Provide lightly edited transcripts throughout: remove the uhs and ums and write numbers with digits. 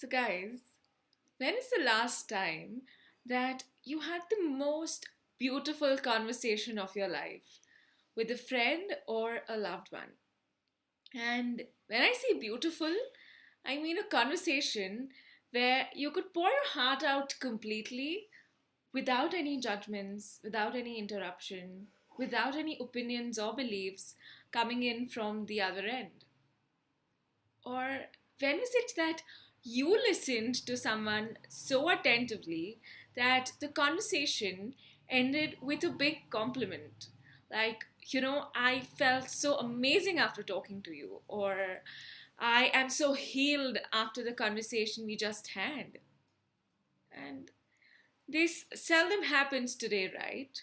So, guys, when is the last time that you had the most beautiful conversation of your life with a friend or a loved one? And when I say beautiful, I mean a conversation where you could pour your heart out completely without any judgments, without any interruption, without any opinions or beliefs coming in from the other end. Or when is it that you listened to someone so attentively that the conversation ended with a big compliment? Like, I felt so amazing after talking to you, or I am so healed after the conversation we just had. And this seldom happens today, right?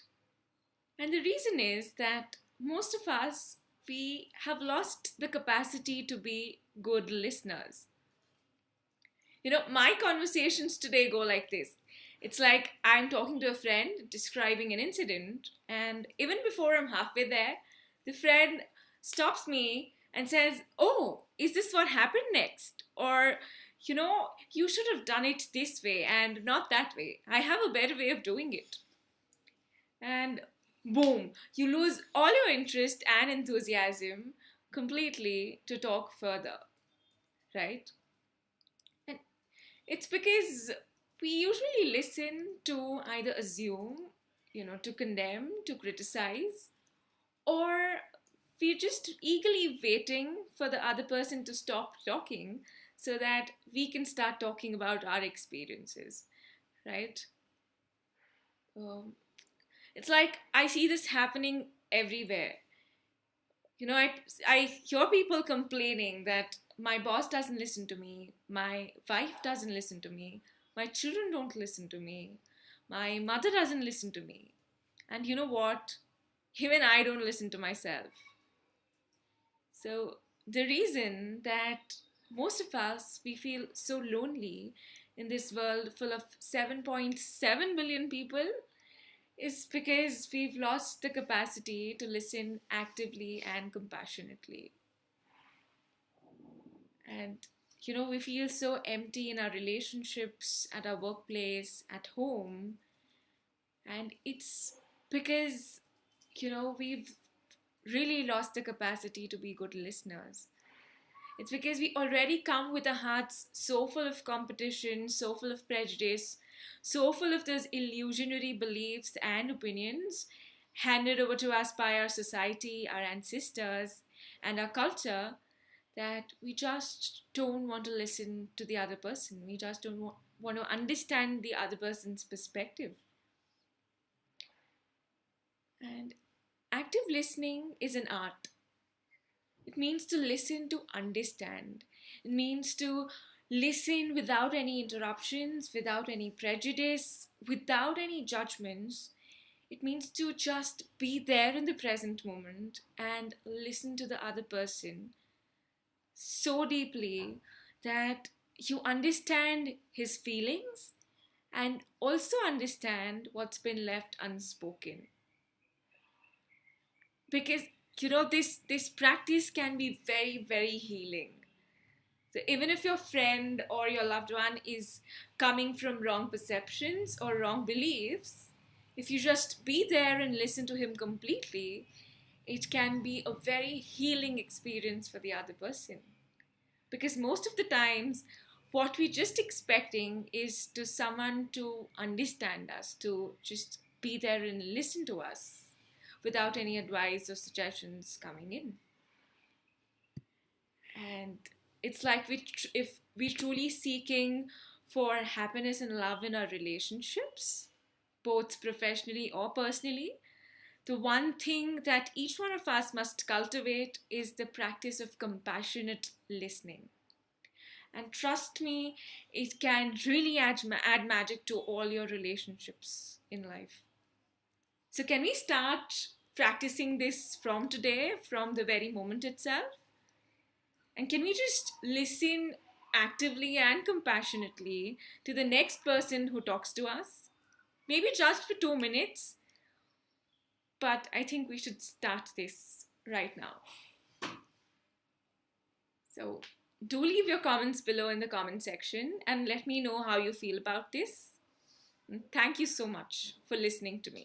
And the reason is that most of us, we have lost the capacity to be good listeners. My conversations today go like this. It's like I'm talking to a friend describing an incident, and even before I'm halfway there, the friend stops me and says, "Oh, is this what happened next?" Or, you should have done it this way and not that way. I have a better way of doing it. And boom, you lose all your interest and enthusiasm completely to talk further, right? And it's because we usually listen to either assume, to condemn, to criticize, or we're just eagerly waiting for the other person to stop talking so that we can start talking about our experiences, right? Um, it's like I see this happening everywhere. I hear people complaining that my boss doesn't listen to me, my wife doesn't listen to me, my children don't listen to me, my mother doesn't listen to me. And you know what? Even I don't listen to myself. So, the reason that most of us we feel so lonely in this world full of 7.7 billion people is because we've lost the capacity to listen actively and compassionately. And we feel so empty in our relationships, at our workplace, at home. And it's because, we've really lost the capacity to be good listeners. It's because we already come with our hearts so full of competition, so full of prejudice, so full of those illusionary beliefs and opinions handed over to us by our society, our ancestors, and our culture that we just don't want to listen to the other person. We just don't want to understand the other person's perspective. And active listening is an art. It means to listen to understand. It means to listen without any interruptions, without any prejudice, without any judgments. It means to just be there in the present moment and listen to the other person so deeply that you understand his feelings and also understand what's been left unspoken. Because this practice can be very, very healing. So even if your friend or your loved one is coming from wrong perceptions or wrong beliefs, if you just be there and listen to him completely, it can be a very healing experience for the other person. Because most of the times, what we're just expecting is to someone to understand us, to just be there and listen to us without any advice or suggestions coming in. And it's like if we're truly seeking for happiness and love in our relationships, both professionally or personally, the one thing that each one of us must cultivate is the practice of compassionate listening. And trust me, it can really add magic to all your relationships in life. So, can we start practicing this from today, from the very moment itself? And can we just listen actively and compassionately to the next person who talks to us? Maybe just for 2 minutes, but I think we should start this right now. So, Do leave your comments below in the comment section and let me know how you feel about this. Thank you so much for listening to me.